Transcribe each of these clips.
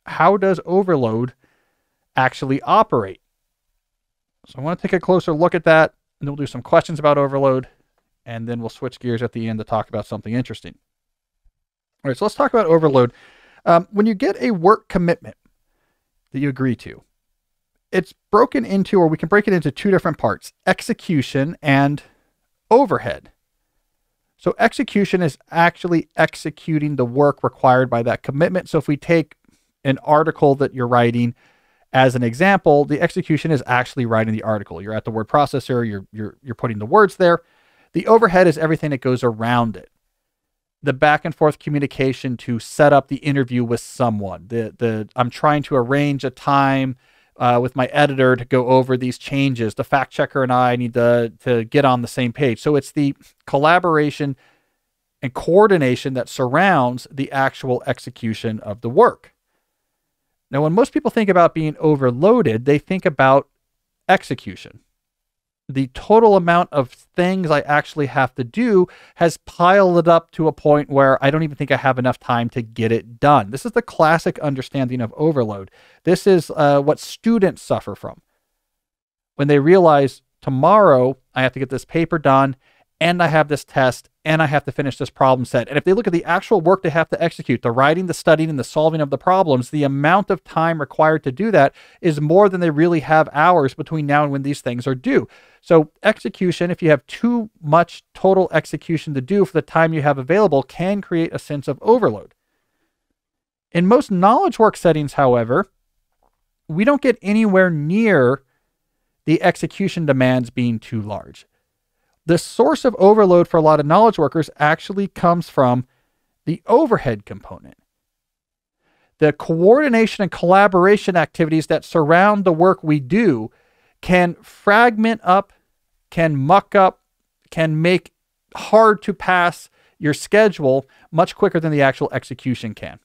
how does overload actually operate? So I want to take a closer look at that, and then we'll do some questions about overload, and then we'll switch gears at the end to talk about something interesting. All right, so let's talk about overload. When you get a work commitment that you agree to, it's broken into, or we can break it into two different parts, execution and overhead. So execution is actually executing the work required by that commitment. So if we take an article that you're writing as an example, the execution is actually writing the article. You're at the word processor, you're putting the words there. The overhead is everything that goes around it. The back and forth communication to set up the interview with someone. I'm trying to arrange a time with my editor to go over these changes. The fact checker and I need to get on the same page. So it's the collaboration and coordination that surrounds the actual execution of the work. Now, when most people think about being overloaded, they think about execution. The total amount of things I actually have to do has piled up to a point where I don't even think I have enough time to get it done. This is the classic understanding of overload. This is what students suffer from when they realize tomorrow I have to get this paper done, and I have this test, and I have to finish this problem set. And if they look at the actual work they have to execute, the writing, the studying, and the solving of the problems, the amount of time required to do that is more than they really have hours between now and when these things are due. So execution, if you have too much total execution to do for the time you have available, can create a sense of overload. In most knowledge work settings, however, we don't get anywhere near the execution demands being too large. The source of overload for a lot of knowledge workers actually comes from the overhead component. The coordination and collaboration activities that surround the work we do can fragment up, can muck up, can make hard to pass your schedule much quicker than the actual execution can.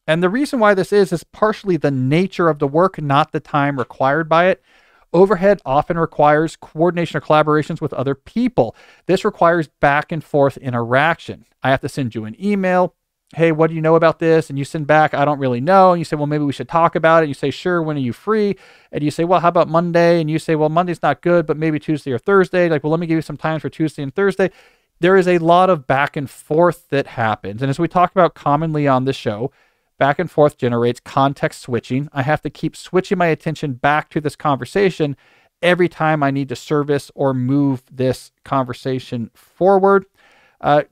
And the reason why this is partially the nature of the work, not the time required by it. Overhead often requires coordination or collaborations with other people. This requires back and forth interaction. I have to send you an email. Hey, what do you know about this? And you send back, I don't really know. And you say, well, maybe we should talk about it. You say, sure, when are you free? And you say, well, how about Monday? And you say, well, Monday's not good, but maybe Tuesday or Thursday. Like, well, let me give you some times for Tuesday and Thursday. There is a lot of back and forth that happens. And as we talk about commonly on the show, back and forth generates context switching. I have to keep switching my attention back to this conversation every time I need to service or move this conversation forward.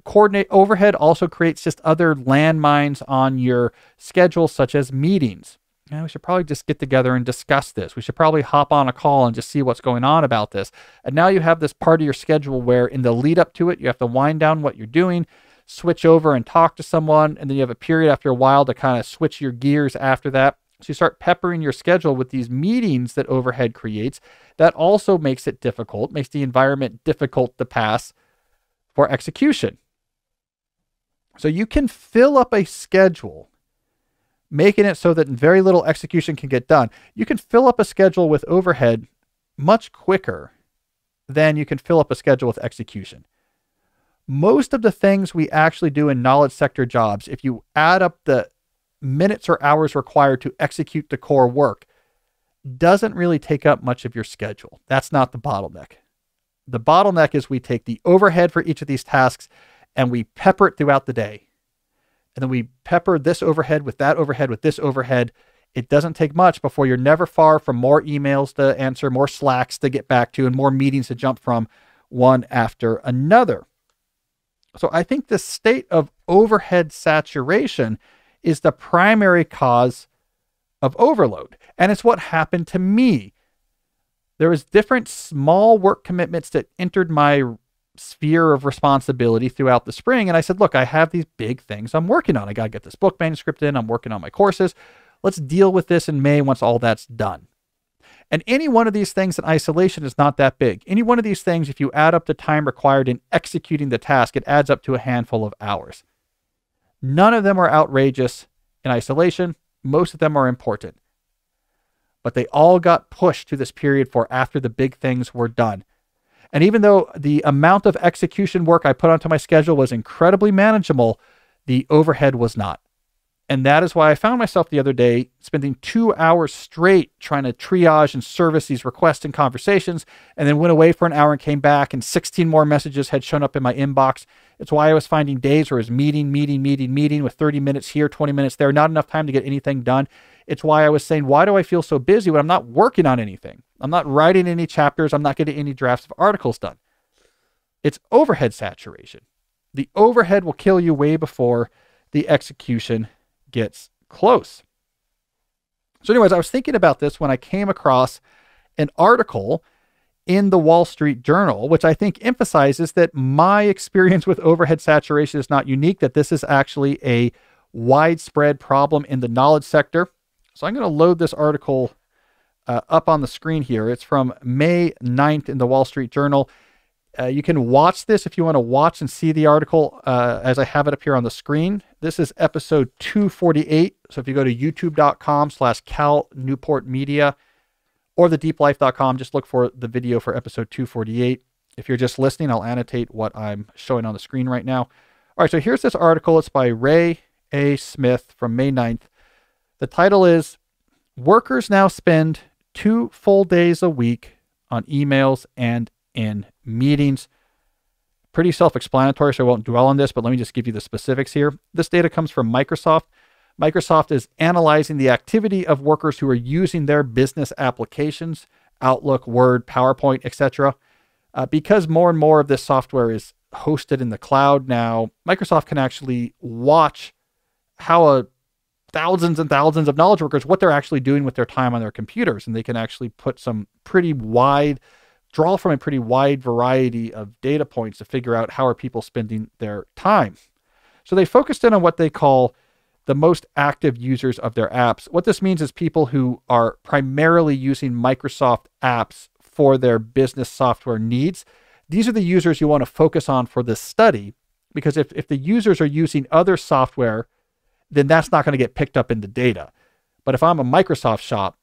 Coordinate overhead also creates just other landmines on your schedule, such as meetings. We should probably just get together and discuss this. We should probably hop on a call and just see what's going on about this. And now you have this part of your schedule where in the lead up to it, you have to wind down what you're doing, switch over and talk to someone, and then you have a period after a while to kind of switch your gears after that. So you start peppering your schedule with these meetings that overhead creates. That also makes it difficult, makes the environment difficult to pass for execution. So you can fill up a schedule, making it so that very little execution can get done. You can fill up a schedule with overhead much quicker than you can fill up a schedule with execution. Most of the things we actually do in knowledge sector jobs, if you add up the minutes or hours required to execute the core work, doesn't really take up much of your schedule. That's not the bottleneck. The bottleneck is we take the overhead for each of these tasks and we pepper it throughout the day. And then we pepper this overhead with that overhead with this overhead. It doesn't take much before you're never far from more emails to answer, more Slacks to get back to, and more meetings to jump from one after another. So I think the state of overhead saturation is the primary cause of overload. And it's what happened to me. There was different small work commitments that entered my sphere of responsibility throughout the spring. And I said, look, I have these big things I'm working on. I got to get this book manuscript in. I'm working on my courses. Let's deal with this in May once all that's done. And any one of these things in isolation is not that big. Any one of these things, if you add up the time required in executing the task, it adds up to a handful of hours. None of them are outrageous in isolation. Most of them are important. But they all got pushed to this period for after the big things were done. And even though the amount of execution work I put onto my schedule was incredibly manageable, the overhead was not. And that is why I found myself the other day spending 2 hours straight trying to triage and service these requests and conversations, and then went away for an hour and came back, and 16 more messages had shown up in my inbox. It's why I was finding days where I was meeting with 30 minutes here, 20 minutes there, not enough time to get anything done. It's why I was saying, why do I feel so busy when I'm not working on anything? I'm not writing any chapters. I'm not getting any drafts of articles done. It's overhead saturation. The overhead will kill you way before the execution gets close. So anyways, I was thinking about this when I came across an article in the Wall Street Journal, which I think emphasizes that my experience with overhead saturation is not unique, that this is actually a widespread problem in the knowledge sector. So I'm going to load this article up on the screen here. It's from May 9th in the Wall Street Journal. You can watch this if you want to watch and see the article as I have it up here on the screen. This is episode 248. So if you go to youtube.com/Cal Newport Media or thedeeplife.com, just look for the video for episode 248. If you're just listening, I'll annotate what I'm showing on the screen right now. All right, so here's this article. It's by Ray A. Smith from May 9th. The title is, Workers Now Spend 2 Full Days a Week on Emails and in Meetings. Pretty self-explanatory, so I won't dwell on this, but let me just give you the specifics here. This data comes from Microsoft. Microsoft is analyzing the activity of workers who are using their business applications, Outlook, Word, PowerPoint, etc. Because more and more of this software is hosted in the cloud now, Microsoft can actually watch how thousands and thousands of knowledge workers, what they're actually doing with their time on their computers. And they can actually put draw from a pretty wide variety of data points to figure out how are people spending their time. So they focused in on what they call the most active users of their apps. What this means is people who are primarily using Microsoft apps for their business software needs. These are the users you want to focus on for this study, because if the users are using other software, then that's not going to get picked up in the data. But if I'm a Microsoft shop,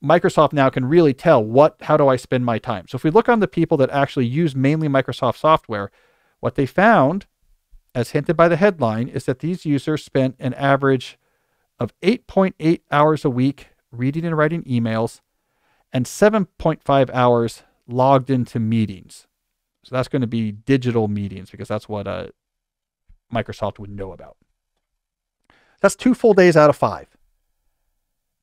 Microsoft now can really tell how do I spend my time. So if we look on the people that actually use mainly Microsoft software, what they found, as hinted by the headline, is that these users spent an average of 8.8 hours a week reading and writing emails and 7.5 hours logged into meetings. So that's going to be digital meetings, because that's what Microsoft would know about. That's 2 full days out of 5.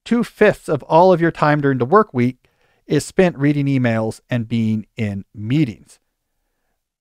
2/5 of all of your time during the work week is spent reading emails and being in meetings.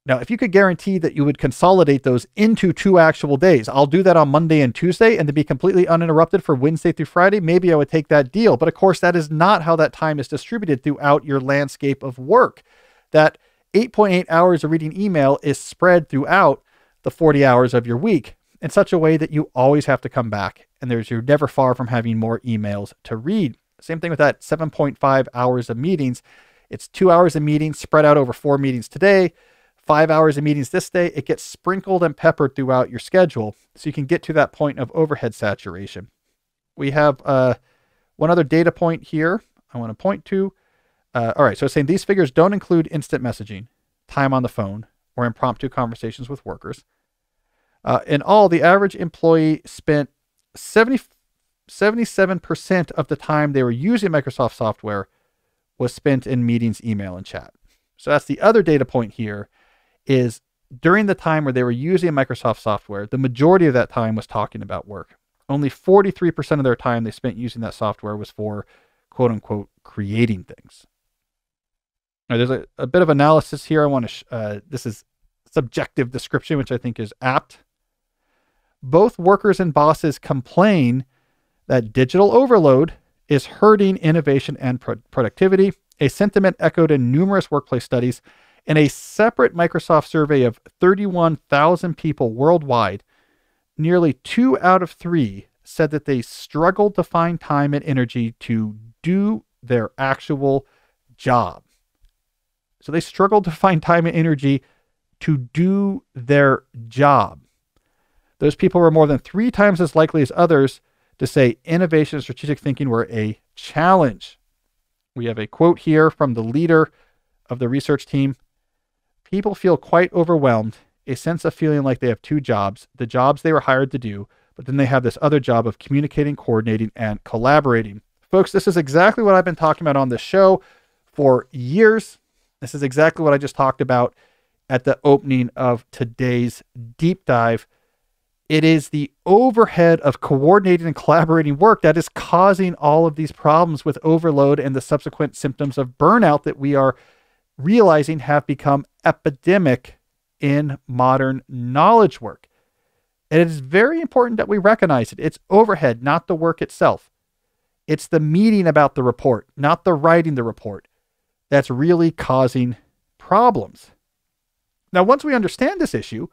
Now, if you could guarantee that you would consolidate those into 2 actual days, I'll do that on Monday and Tuesday and to be completely uninterrupted for Wednesday through Friday, maybe I would take that deal. But of course, that is not how that time is distributed throughout your landscape of work. That 8.8 hours of reading email is spread throughout the 40 hours of your week in such a way that you always have to come back, and you're never far from having more emails to read. Same thing with that 7.5 hours of meetings. It's 2 hours of meetings spread out over 4 meetings today, 5 hours of meetings this day. It gets sprinkled and peppered throughout your schedule so you can get to that point of overhead saturation. We have one other data point here I want to point to. All right, so it's saying these figures don't include instant messaging, time on the phone, or impromptu conversations with workers. In all, the average employee spent 77% of the time they were using Microsoft software was spent in meetings, email, and chat. So that's the other data point here, is during the time where they were using Microsoft software, the majority of that time was talking about work. Only 43% of their time they spent using that software was for, quote unquote, creating things. Now, there's a bit of analysis here. I want to, this is subjective description, which I think is apt. Both workers and bosses complain that digital overload is hurting innovation and productivity, a sentiment echoed in numerous workplace studies. In a separate Microsoft survey of 31,000 people worldwide, nearly 2 out of 3 said that they struggled to find time and energy to do their actual job. So they struggled to find time and energy to do their job. Those people were more than 3 times as likely as others to say innovation and strategic thinking were a challenge. We have a quote here from the leader of the research team. People feel quite overwhelmed, a sense of feeling like they have 2 jobs, the jobs they were hired to do, but then they have this other job of communicating, coordinating, and collaborating. Folks, this is exactly what I've been talking about on this show for years. This is exactly what I just talked about at the opening of today's deep dive. It is the overhead of coordinating and collaborating work that is causing all of these problems with overload and the subsequent symptoms of burnout that we are realizing have become epidemic in modern knowledge work. And it is very important that we recognize it. It's overhead, not the work itself. It's the meeting about the report, not the writing the report, that's really causing problems. Now, once we understand this issue,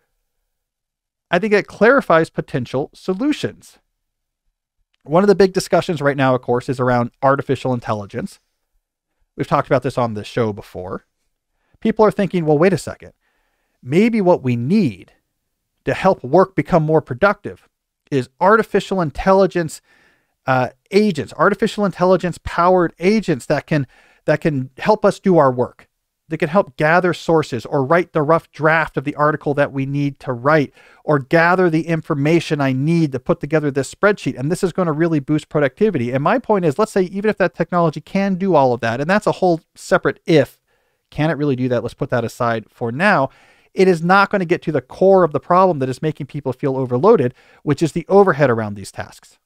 I think it clarifies potential solutions. One of the big discussions right now, of course, is around artificial intelligence. We've talked about this on this show before. People are thinking, well, wait a second. Maybe what we need to help work become more productive is artificial intelligence agents, artificial intelligence powered agents that can help us do our work. They can help gather sources or write the rough draft of the article that we need to write, or gather the information I need to put together this spreadsheet. And this is going to really boost productivity. And my point is, let's say even if that technology can do all of that, and that's a whole separate if, can it really do that? Let's put that aside for now. It is not going to get to the core of the problem that is making people feel overloaded, which is the overhead around these tasks.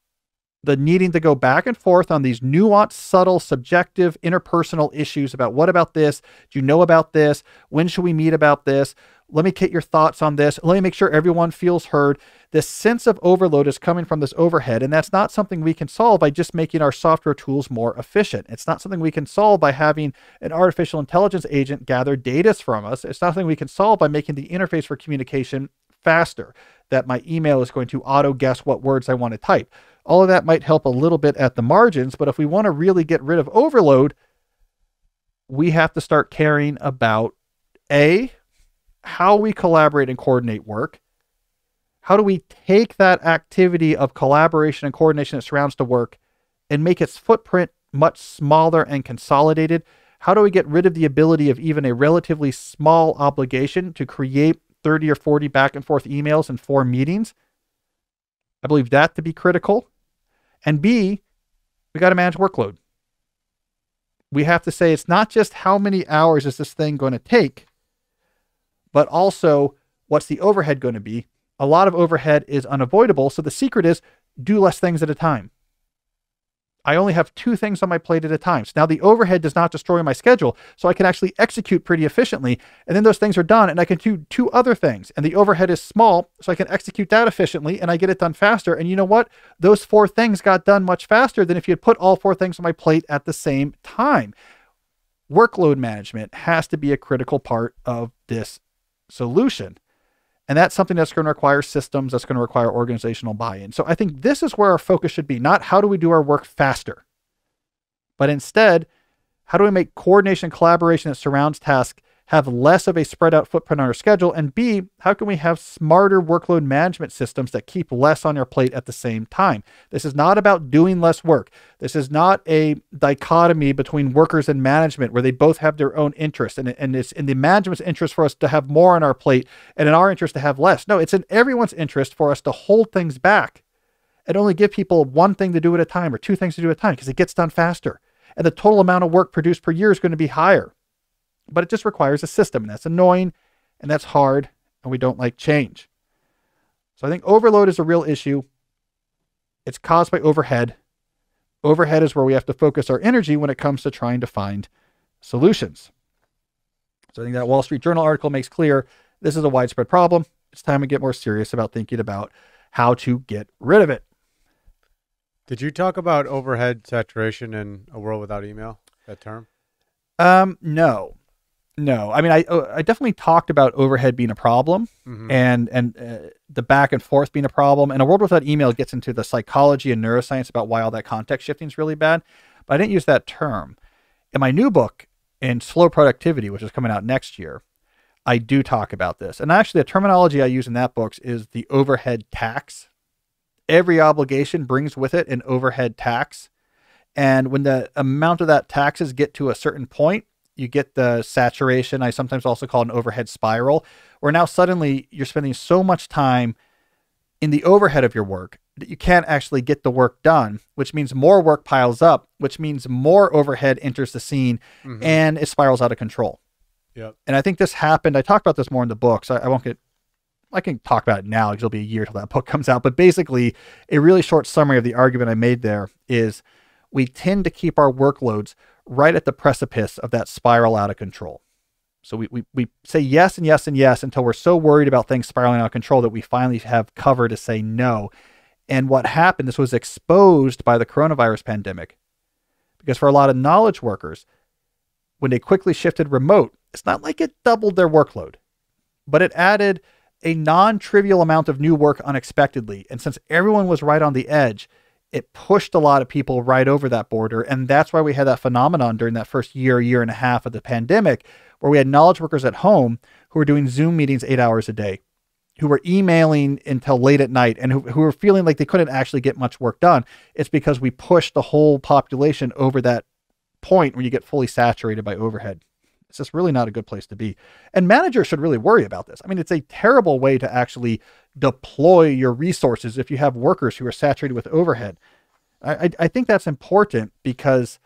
The needing to go back and forth on these nuanced, subtle, subjective, interpersonal issues about what about this? Do you know about this? When should we meet about this? Let me get your thoughts on this. Let me make sure everyone feels heard. This sense of overload is coming from this overhead, and that's not something we can solve by just making our software tools more efficient. It's not something we can solve by having an artificial intelligence agent gather data from us. It's not something we can solve by making the interface for communication faster, that my email is going to auto guess what words I want to type. All of that might help a little bit at the margins, but if we want to really get rid of overload, we have to start caring about how we collaborate and coordinate work. How do we take that activity of collaboration and coordination that surrounds the work and make its footprint much smaller and consolidated? How do we get rid of the ability of even a relatively small obligation to create 30 or 40 back and forth emails and 4 meetings? I believe that to be critical. And B, we got to manage workload. We have to say it's not just how many hours is this thing going to take, but also what's the overhead going to be. A lot of overhead is unavoidable. So the secret is do less things at a time. I only have 2 things on my plate at a time. So now the overhead does not destroy my schedule. So I can actually execute pretty efficiently. And then those things are done and I can do 2 other things. And the overhead is small. So I can execute that efficiently and I get it done faster. And you know what? Those 4 things got done much faster than if you had put all 4 things on my plate at the same time. Workload management has to be a critical part of this solution. And that's something that's going to require systems, that's going to require organizational buy-in. So I think this is where our focus should be, not how do we do our work faster, but instead, how do we make coordination and collaboration that surrounds tasks have less of a spread out footprint on our schedule? And B, how can we have smarter workload management systems that keep less on your plate at the same time? This is not about doing less work. This is not a dichotomy between workers and management where they both have their own interests. And it's in the management's interest for us to have more on our plate and in our interest to have less. No, it's in everyone's interest for us to hold things back and only give people 1 thing to do at a time or 2 things to do at a time because it gets done faster. And the total amount of work produced per year is going to be higher. But it just requires a system, and that's annoying, and that's hard, and we don't like change. So I think overload is a real issue. It's caused by overhead. Overhead is where we have to focus our energy when it comes to trying to find solutions. So I think that Wall Street Journal article makes clear this is a widespread problem. It's time to get more serious about thinking about how to get rid of it. Did you talk about overhead saturation in A World Without Email, that term? No. I mean, I definitely talked about overhead being a problem and the back and forth being a problem. And A World Without Email gets into the psychology and neuroscience about why all that context shifting is really bad. But I didn't use that term. In my new book, in Slow Productivity, which is coming out next year, I do talk about this. And actually, the terminology I use in that book is the overhead tax. Every obligation brings with it an overhead tax. And when the amount of that taxes get to a certain point, you get the saturation. I sometimes also call it an overhead spiral, where now suddenly you're spending so much time in the overhead of your work that you can't actually get the work done, which means more work piles up, which means more overhead enters the scene, and it spirals out of control. Yep. And I think this happened. I talk about this more in the book, so I can talk about it now because it'll be a year till that book comes out. But basically, a really short summary of the argument I made there is we tend to keep our workloads right at the precipice of that spiral out of control. So we say yes and yes and yes until we're so worried about things spiraling out of control that we finally have cover to say no. And what happened, this was exposed by the coronavirus pandemic, because for a lot of knowledge workers, when they quickly shifted remote, it's not like it doubled their workload, but it added a non-trivial amount of new work unexpectedly. And since everyone was right on the edge, it pushed a lot of people right over that border. And that's why we had that phenomenon during that first year and a half of the pandemic, where we had knowledge workers at home who were doing Zoom meetings 8 hours a day, who were emailing until late at night, and who were feeling like they couldn't actually get much work done. It's because we pushed the whole population over that point where you get fully saturated by overhead. It's just really not a good place to be. And managers should really worry about this. I mean, it's a terrible way to actually deploy your resources if you have workers who are saturated with overhead. I think that's important because,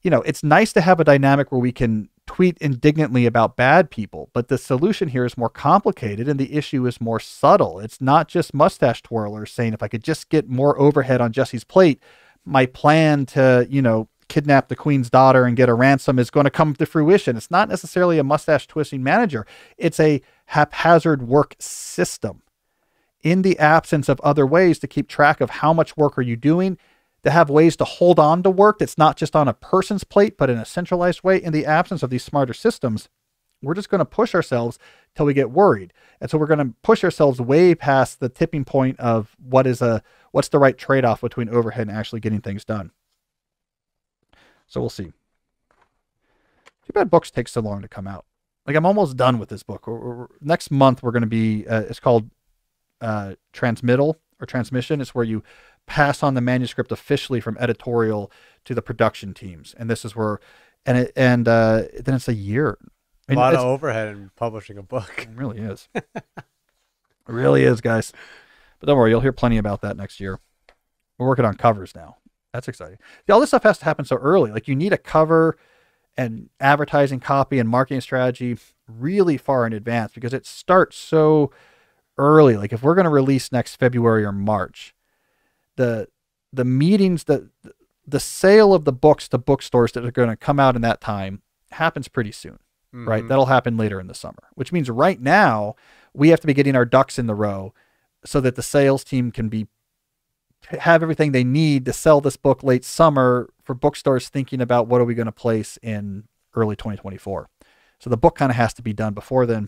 it's nice to have a dynamic where we can tweet indignantly about bad people, but the solution here is more complicated and the issue is more subtle. It's not just mustache twirlers saying, if I could just get more overhead on Jesse's plate, my plan to, kidnap the queen's daughter and get a ransom is going to come to fruition. It's not necessarily a mustache twisting manager. It's a haphazard work system in the absence of other ways to keep track of how much work are you doing, to have ways to hold on to work that's not just on a person's plate, but in a centralized way. In the absence of these smarter systems, we're just going to push ourselves till we get worried. And so we're going to push ourselves way past the tipping point of what's the right trade-off between overhead and actually getting things done. So we'll see. Too bad books take so long to come out. Like, I'm almost done with this book. Next month, we're going to be, it's called transmittal or transmission. It's where you pass on the manuscript officially from editorial to the production teams. And this is where, then it's a year. A lot of overhead in publishing a book. It really is. It really is, guys. But don't worry, you'll hear plenty about that next year. We're working on covers now. That's exciting. See, all this stuff has to happen so early. Like, you need a cover and advertising copy and marketing strategy really far in advance because it starts so early. Like, if we're going to release next February or March, the meetings, the sale of the books to bookstores that are going to come out in that time happens pretty soon, right? That'll happen later in the summer, which means right now we have to be getting our ducks in the row so that the sales team can have everything they need to sell this book late summer for bookstores thinking about what are we going to place in early 2024. So the book kind of has to be done before then.